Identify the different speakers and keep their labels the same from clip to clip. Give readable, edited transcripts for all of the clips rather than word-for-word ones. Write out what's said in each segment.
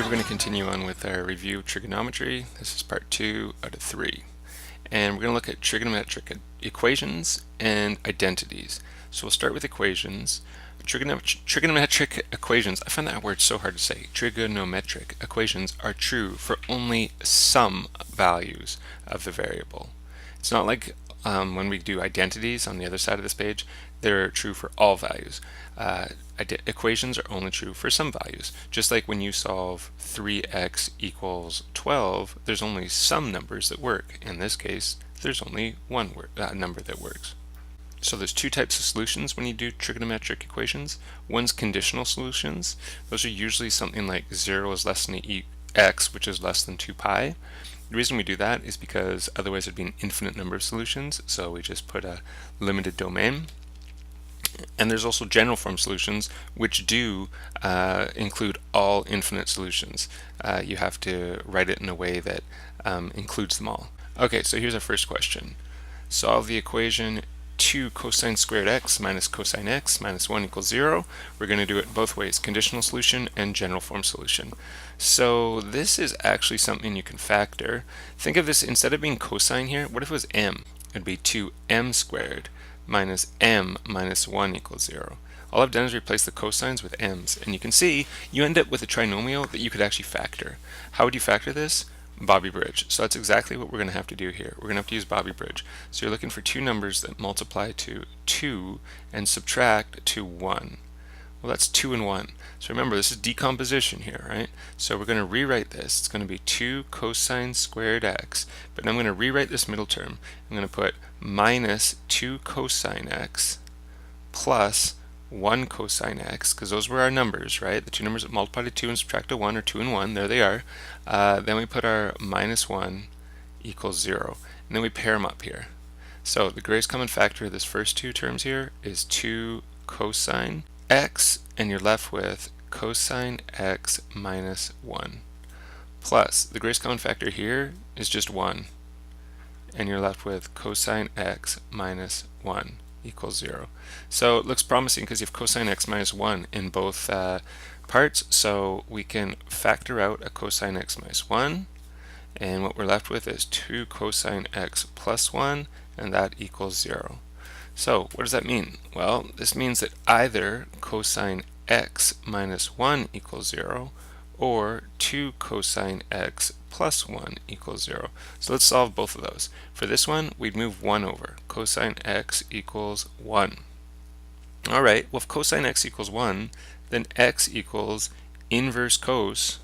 Speaker 1: Today we're going to continue on with our review of trigonometry. This is part 2 out of 3. And we're going to look at trigonometric equations and identities. So we'll start with equations. Trigonometric equations, I find that word so hard to say. Trigonometric equations are true for only some values of the variable. It's not like when we do identities on the other side of this page, they're true for all values. Equations are only true for some values. Just like when you solve 3x equals 12, there's only some numbers that work. In this case, there's only one number that works. So there's two types of solutions when you do trigonometric equations. One's conditional solutions. Those are usually something like 0 is less than x, which is less than 2 pi. The reason we do that is because otherwise it'd be an infinite number of solutions, so we just put a limited domain. And there's also general form solutions, which do include all infinite solutions. You have to write it in a way that includes them all. Okay, so here's our first question. Solve the equation 2 cosine squared x minus cosine x minus 1 equals 0. We're going to do it both ways, conditional solution and general form solution. So this is actually something you can factor. Think of this, instead of being cosine here, what if it was m? It'd be 2m squared minus m minus 1 equals 0. All I've done is replace the cosines with m's, and you can see you end up with a trinomial that you could actually factor. How would you factor this? Bobby Bridge. So that's exactly what we're going to have to do here. We're going to have to use Bobby Bridge. So you're looking for two numbers that multiply to 2 and subtract to 1. Well, that's 2 and 1. So remember, this is decomposition here, right? So we're going to rewrite this. It's going to be 2 cosine squared x. But now I'm going to rewrite this middle term. I'm going to put minus 2 cosine x plus 1 cosine x, because those were our numbers, right? The two numbers that multiply to 2 and subtract to 1 are 2 and 1. There they are. Then we put our minus 1 equals 0. And then we pair them up here. So the greatest common factor of this first two terms here is 2 cosine x, and you're left with cosine x minus 1. Plus, the greatest common factor here is just 1. And you're left with cosine x minus 1 equals 0. So it looks promising because you have cosine x minus 1 in both parts, so we can factor out a cosine x minus 1, and what we're left with is 2 cosine x plus 1, and that equals 0. So what does that mean? Well, this means that either cosine x minus 1 equals 0 or 2 cosine x plus 1 equals 0. So let's solve both of those. For this one, we'd move 1 over. Cosine x equals 1. Alright, well if cosine x equals 1, then x equals inverse cos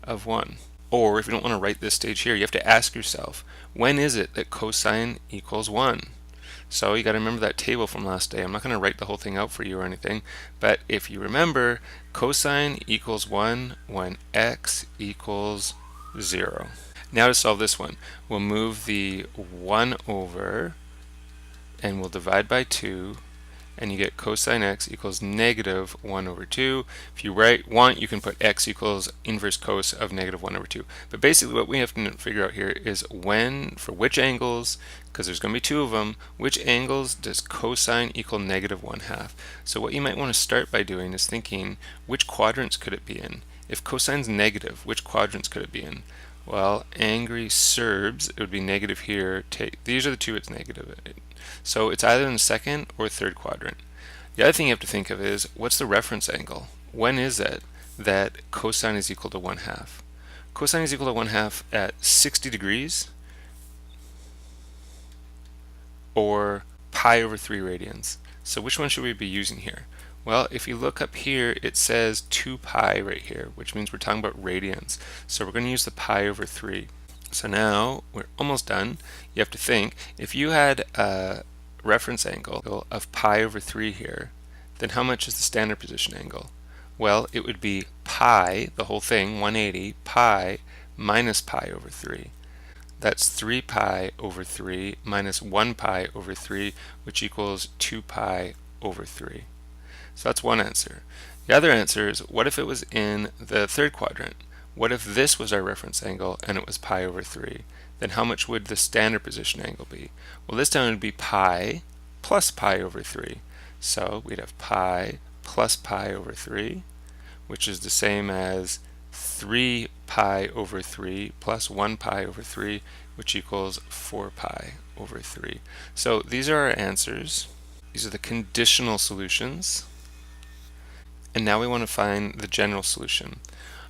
Speaker 1: of 1. Or if you don't want to write this stage here, you have to ask yourself, when is it that cosine equals 1? So you got to remember that table from last day. I'm not going to write the whole thing out for you or anything, but if you remember, cosine equals 1 when x equals 0. Now to solve this one, we'll move the 1 over and we'll divide by 2, and you get cosine x equals negative 1 over 2. If you want, you can put x equals inverse cos of negative 1 over 2. But basically what we have to figure out here is when, for which angles, because there's going to be two of them, which angles does cosine equal negative 1/2? So what you might want to start by doing is thinking, which quadrants could it be in? If cosine's negative, which quadrants could it be in? Well, angry Serbs, it would be negative here. These are the two it's negative. So it's either in the second or third quadrant. The other thing you have to think of is, what's the reference angle? When is it that cosine is equal to 1/2? Cosine is equal to 1/2 at 60 degrees or pi over 3 radians. So which one should we be using here? Well, if you look up here, it says 2 pi right here, which means we're talking about radians. So we're going to use the pi over 3. So now we're almost done. You have to think, if you had a reference angle of pi over 3 here, then how much is the standard position angle? Well, it would be pi, the whole thing, 180, pi minus pi over 3. That's 3 pi over 3 minus 1 pi over 3, which equals 2 pi over 3. So that's one answer. The other answer is, what if it was in the third quadrant? What if this was our reference angle and it was pi over 3? Then how much would the standard position angle be? Well, this time it would be pi plus pi over 3. So we'd have pi plus pi over 3, which is the same as 3 pi over 3 plus 1 pi over 3, which equals 4 pi over 3. So these are our answers. These are the conditional solutions. And now we want to find the general solution.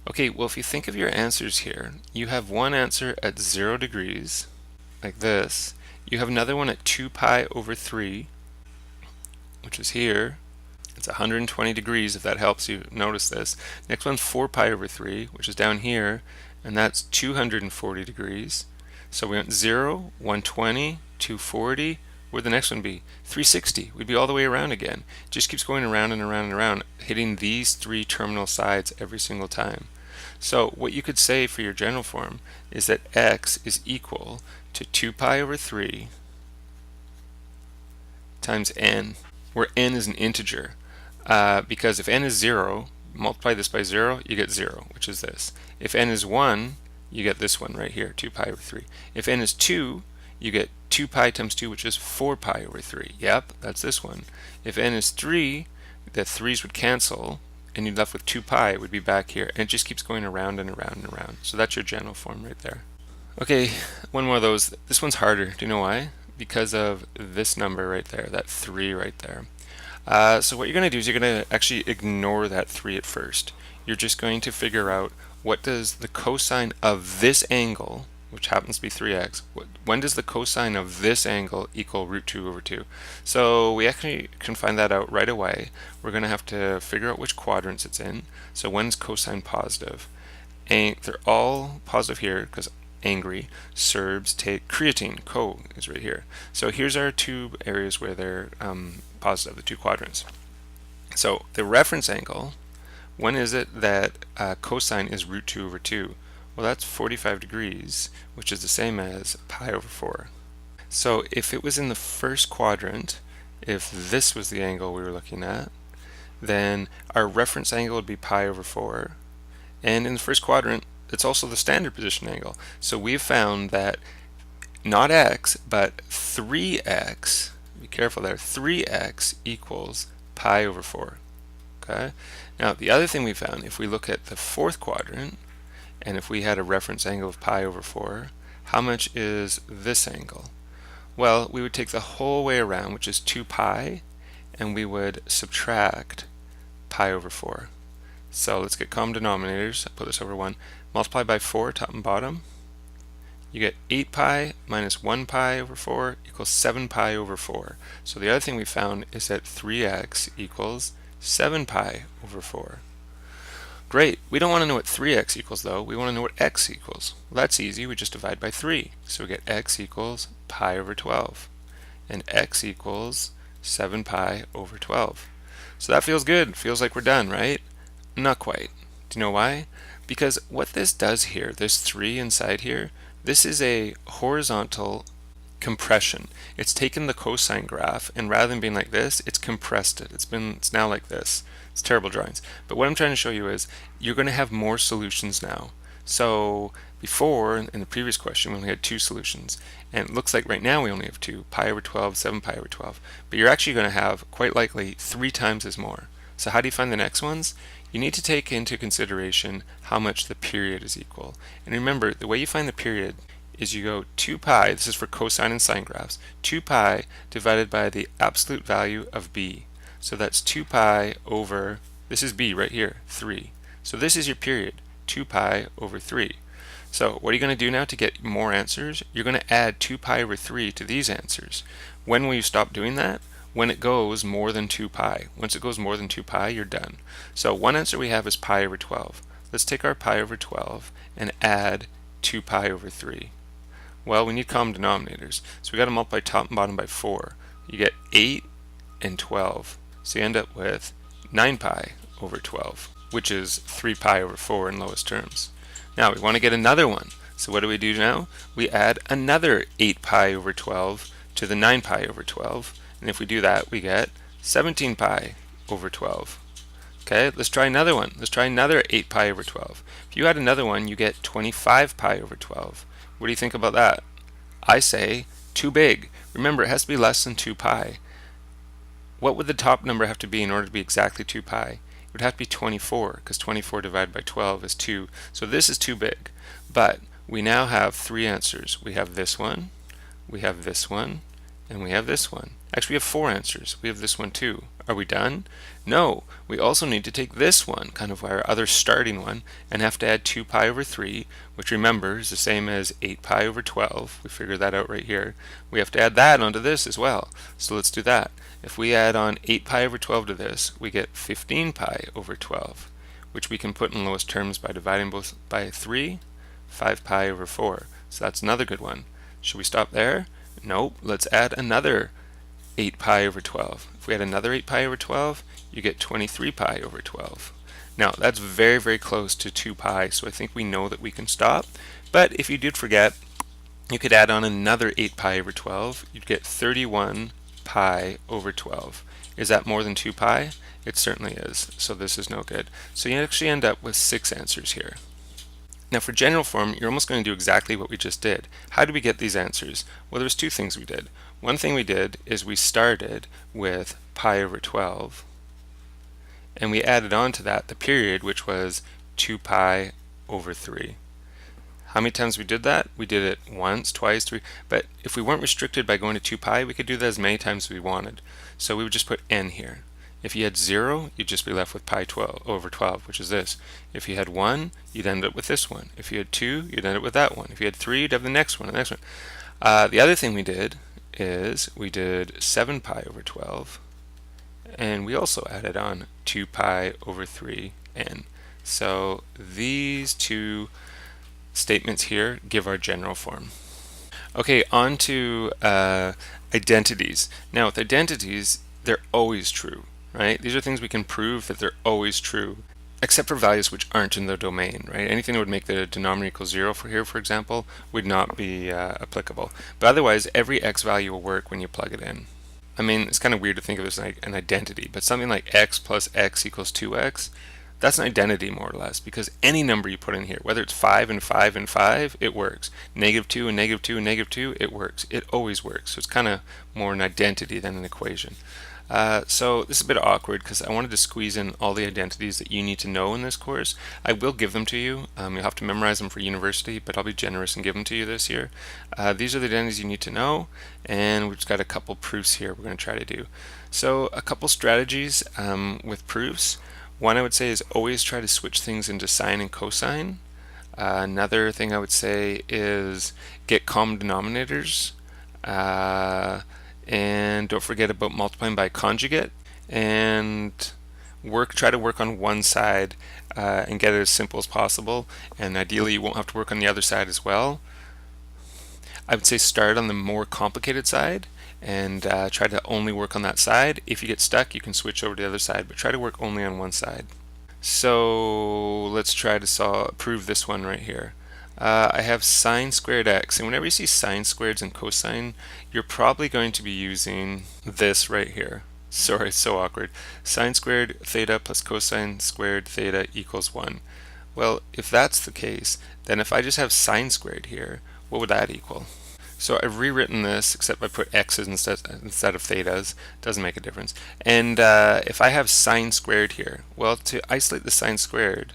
Speaker 1: Okay, well, if you think of your answers here, you have one answer at 0 degrees, like this. You have another one at 2 pi over 3, which is here. It's 120 degrees, if that helps you notice this. Next one's 4 pi over 3, which is down here, and that's 240 degrees. So we went 0, 120, 240. Where'd the next one be? 360. We'd be all the way around again. It just keeps going around and around and around, hitting these three terminal sides every single time. So what you could say for your general form is that x is equal to 2 pi over 3 times n, where n is an integer. Because if n is 0, multiply this by 0, you get 0, which is this. If n is 1, you get this one right here, 2 pi over 3. If n is 2, you get 2 pi times 2, which is 4 pi over 3. Yep, that's this one. If n is 3, the 3's would cancel, and you're left with 2 pi. It would be back here. And it just keeps going around and around and around. So that's your general form right there. Okay, one more of those. This one's harder. Do you know why? Because of this number right there, that 3 right there. So what you're going to do is you're going to actually ignore that 3 at first. You're just going to figure out what does the cosine of this angle, which happens to be 3x, when does the cosine of this angle equal root 2 over 2? So we actually can find that out right away. We're going to have to figure out which quadrants it's in. So when's cosine positive? And they're all positive here because angry Serbs take creatine. Co is right here. So here's our two areas where they're positive, the two quadrants. So the reference angle, when is it that cosine is root 2 over 2? Well, that's 45 degrees, which is the same as pi over 4. So if it was in the first quadrant, if this was the angle we were looking at, then our reference angle would be pi over 4. And in the first quadrant, it's also the standard position angle. So we've found that not x, but 3x, be careful there, 3x equals pi over 4. Okay? Now, the other thing we found, if we look at the fourth quadrant, and if we had a reference angle of pi over 4, how much is this angle? Well, we would take the whole way around, which is 2 pi, and we would subtract pi over 4. So let's get common denominators. I'll put this over 1. Multiply by 4, top and bottom. You get 8 pi minus 1 pi over 4 equals 7 pi over 4. So the other thing we found is that 3x equals 7 pi over 4. Great. We don't want to know what 3x equals though. We want to know what x equals. Well, that's easy. We just divide by 3. So we get x equals pi over 12. And x equals 7 pi over 12. So that feels good. Feels like we're done, right? Not quite. Do you know why? Because what this does here, this 3 inside here, this is a horizontal compression. It's taken the cosine graph, and rather than being like this, it's compressed it. It's now like this. It's terrible drawings. But what I'm trying to show you is you're going to have more solutions now. So before, in the previous question, we only had 2 solutions. And it looks like right now we only have 2, pi over 12, 7 pi over 12. But you're actually going to have, quite likely, 3 times as more. So how do you find the next ones? You need to take into consideration how much the period is equal. And remember, the way you find the period is you go 2 pi, this is for cosine and sine graphs, 2 pi divided by the absolute value of b. So that's 2 pi over, this is b right here, 3. So this is your period, 2 pi over 3. So what are you going to do now to get more answers? You're going to add 2 pi over 3 to these answers. When will you stop doing that? When it goes more than 2 pi. Once it goes more than 2 pi, you're done. So one answer we have is pi over 12. Let's take our pi over 12 and add 2 pi over 3. Well, we need common denominators. So we got to multiply top and bottom by 4. You get 8 and 12. So you end up with 9 pi over 12, which is 3 pi over 4 in lowest terms. Now we want to get another one. So what do we do now? We add another 8 pi over 12 to the 9 pi over 12. And if we do that, we get 17 pi over 12. Okay, let's try another one. Let's try another 8 pi over 12. If you add another one, you get 25 pi over 12. What do you think about that? I say too big. Remember, it has to be less than 2 pi. What would the top number have to be in order to be exactly 2 pi? it would have to be 24, because 24 divided by 12 is 2. So this is too big. But we now have three answers. We have this one, we have this one, and we have this one. Actually, we have four answers. We have this one too. Are we done? No. We also need to take this one, kind of our other starting one, and have to add 2 pi over 3, which remember is the same as 8 pi over 12. We figured that out right here. We have to add that onto this as well. So let's do that. If we add on 8 pi over 12 to this, we get 15 pi over 12, which we can put in lowest terms by dividing both by 3, 5 pi over 4. So that's another good one. Should we stop there? Nope. Let's add another 8 pi over 12. If we add another 8 pi over 12, you get 23 pi over 12. Now, that's very, very close to 2 pi, so I think we know that we can stop. But if you did forget, you could add on another 8 pi over 12. You'd get 31 pi over 12. Is that more than 2 pi? It certainly is, so this is no good. So you actually end up with 6 answers here. Now for general form, you're almost going to do exactly what we just did. How did we get these answers? Well, there's two things we did. One thing we did is we started with pi over 12, and we added on to that the period, which was 2 pi over 3. How many times we did that? We did it once, twice, three, but if we weren't restricted by going to 2 pi, we could do that as many times as we wanted. So we would just put n here. If you had 0, you'd just be left with pi over 12, which is this. If you had 1, you'd end up with this one. If you had 2, you'd end up with that one. If you had 3, you'd have the next one, the next one. The other thing we did is we did 7 pi over 12, and we also added on 2 pi over 3n. So these two statements here give our general form. Okay, on to identities. Now with identities, they're always true. Right? These are things we can prove that they're always true, except for values which aren't in the domain, right? Anything that would make the denominator equal 0 for here, for example, would not be applicable. But otherwise, every x value will work when you plug it in. I mean, it's kind of weird to think of it as an identity, but something like x plus x equals 2x, that's an identity more or less, because any number you put in here, whether it's 5 and 5 and 5, it works. -2 and -2 and -2, it works. It always works. So it's kind of more an identity than an equation. So this is a bit awkward because I wanted to squeeze in all the identities that you need to know in this course. I will give them to you. You'll have to memorize them for university, but I'll be generous and give them to you this year. These are the identities you need to know, and we've just got a couple proofs here we're going to try to do. So a couple strategies with proofs. One I would say is always try to switch things into sine and cosine. Another thing I would say is get common denominators. And don't forget about multiplying by conjugate, and try to work on one side and get it as simple as possible, and ideally you won't have to work on the other side as well. I would say start on the more complicated side and try to only work on that side. If you get stuck, you can switch over to the other side, but try to work only on one side. So let's try to prove this one right here. I have sine squared x, and whenever you see sine squareds and cosine, you're probably going to be using this right here. Sorry, it's so awkward. Sine squared theta plus cosine squared theta equals 1. Well, if that's the case, then if I just have sine squared here, what would that equal? So I've rewritten this, except I put x's instead of thetas. Doesn't make a difference. And if I have sine squared here, well, to isolate the sine squared,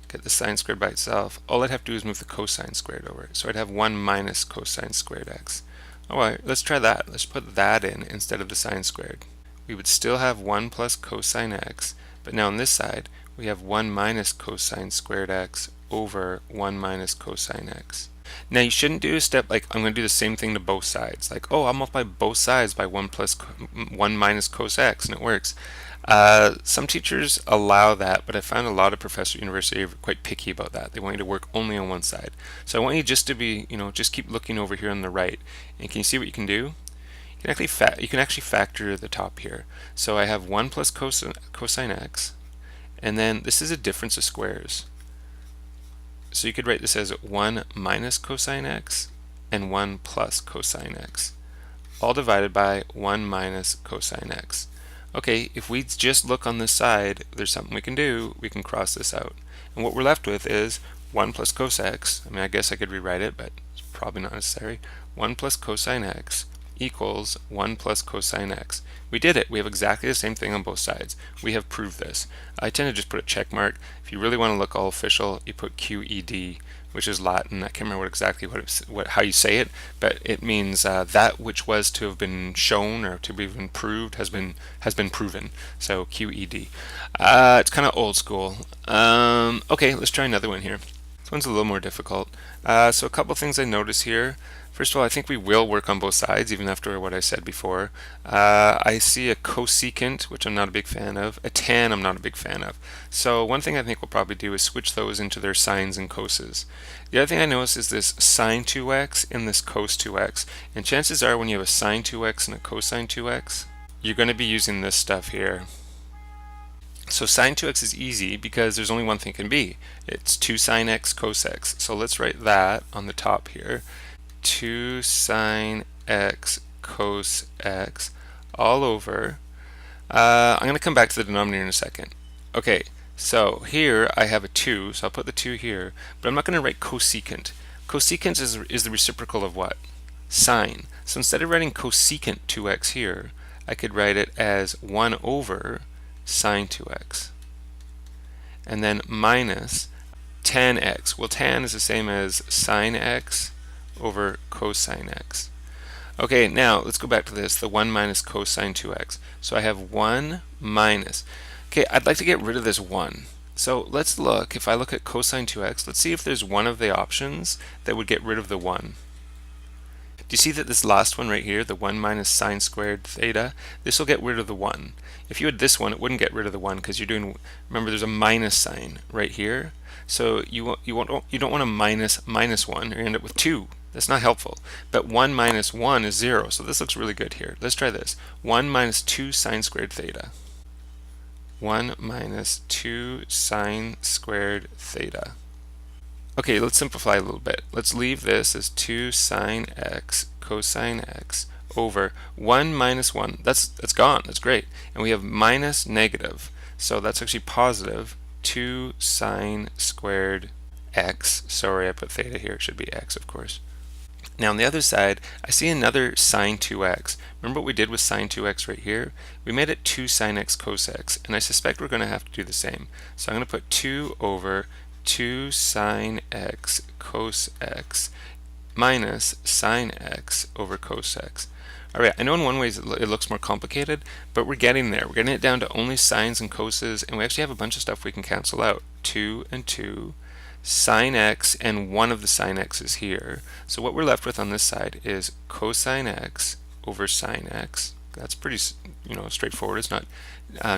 Speaker 1: get the sine squared by itself, all I'd have to do is move the cosine squared over. So I'd have 1 minus cosine squared x. Alright, let's try that. Let's put that in instead of the sine squared. We would still have 1 plus cosine x, but now on this side, we have 1 minus cosine squared x over 1 minus cosine x. Now you shouldn't do a step like, I'm going to do the same thing to both sides. Like, oh, I'll multiply both sides by 1 minus cos x, and it works. Some teachers allow that, but I found a lot of professors at university are quite picky about that. They want you to work only on one side. So I want you just to be, just keep looking over here on the right. And can you see what you can do? You can actually factor the top here. So I have 1 plus cosine x, and then this is a difference of squares. So you could write this as 1 minus cosine x and 1 plus cosine x, all divided by 1 minus cosine x. Okay, if we just look on this side, there's something we can do. We can cross this out. And what we're left with is 1 plus cos x. I mean, I guess I could rewrite it, but it's probably not necessary. 1 plus cosine x equals 1 plus cosine x. We did it. We have exactly the same thing on both sides. We have proved this. I tend to just put a check mark. If you really want to look all official, you put QED, which is Latin. I can't remember exactly how you say it, but it means that which was to have been shown or to have been proved has been proven. So QED. It's kind of old school. Okay, let's try another one here. This one's a little more difficult. So a couple things I notice here. First of all, I think we will work on both sides, even after what I said before. I see a cosecant, which I'm not a big fan of. A tan, I'm not a big fan of. So one thing I think we'll probably do is switch those into their sines and coses. The other thing I notice is this sine 2x and this cos 2x. And chances are when you have a sine 2x and a cosine 2x, you're going to be using this stuff here. So sine 2x is easy because there's only one thing it can be. It's 2 sine x cos x. So let's write that on the top here. 2 sine x cos x all over. I'm going to come back to the denominator in a second. Okay, so here I have a 2, so I'll put the 2 here, but I'm not going to write cosecant. Cosecant is the reciprocal of what? Sine. So instead of writing cosecant 2x here, I could write it as 1 over sine 2x. And then minus tan x. Well, tan is the same as sine x over cosine x. Okay, now let's go back to this, the 1 minus cosine 2x. So I have 1 minus. Okay, I'd like to get rid of this 1. So let's look, if I look at cosine 2x, let's see if there's one of the options that would get rid of the 1. Do you see that this last one right here, the 1 minus sine squared theta, this will get rid of the 1. If you had this one, it wouldn't get rid of the 1 because you're doing, remember there's a minus sign right here. So you don't want to minus 1, or you end up with 2. That's not helpful. But 1 minus 1 is 0, so this looks really good here. Let's try this. 1 minus 2 sine squared theta. 1 minus 2 sine squared theta. Okay, let's simplify a little bit. Let's leave this as 2 sine x cosine x over 1 minus 1. That's gone. That's great. And we have minus negative. So that's actually positive 2 sine squared x. Sorry, I put theta here. It should be x, of course. Now on the other side, I see another sine 2x. Remember what we did with sine 2x right here? We made it 2 sine x cos x, and I suspect we're going to have to do the same. So I'm going to put 2 over 2 sine x cos x minus sine x over cos x. Alright, I know in one way it looks more complicated, but we're getting there. We're getting it down to only sines and coses, and we actually have a bunch of stuff we can cancel out. 2 and 2. Sine x and one of the sine x's here. So what we're left with on this side is cosine x over sine x. That's pretty, straightforward. It's not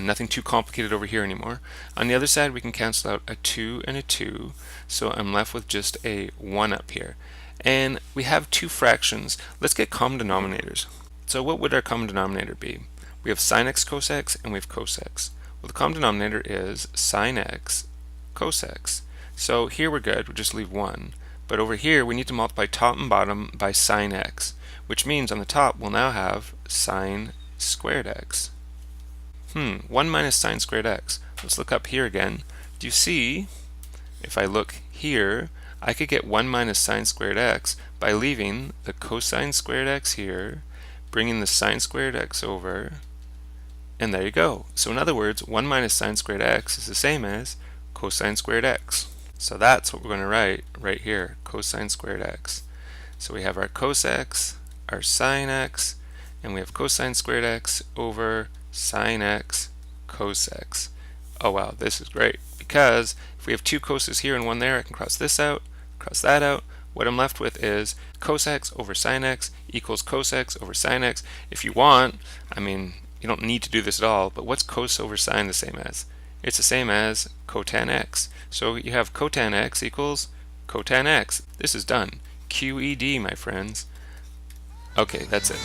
Speaker 1: nothing too complicated over here anymore. On the other side, we can cancel out a 2 and a 2. So I'm left with just a 1 up here. And we have two fractions. Let's get common denominators. So what would our common denominator be? We have sine x cos x and we have cos x. Well, the common denominator is sine x cos x. So here we're good, we'll just leave 1. But over here we need to multiply top and bottom by sine x, which means on the top we'll now have sine squared x. 1 minus sine squared x. Let's look up here again. Do you see, if I look here, I could get 1 minus sine squared x by leaving the cosine squared x here, bringing the sine squared x over, and there you go. So in other words, 1 minus sine squared x is the same as cosine squared x. So that's what we're going to write right here, cosine squared x. So we have our cos x, our sine x, and we have cosine squared x over sine x cos x. Oh wow, this is great, because if we have two coses here and one there, I can cross this out, cross that out. What I'm left with is cos x over sine x equals cos x over sine x. If you want, you don't need to do this at all, but what's cos over sine the same as? It's the same as cotan x. So you have cotan x equals cotan x. This is done. QED, my friends. Okay, that's it.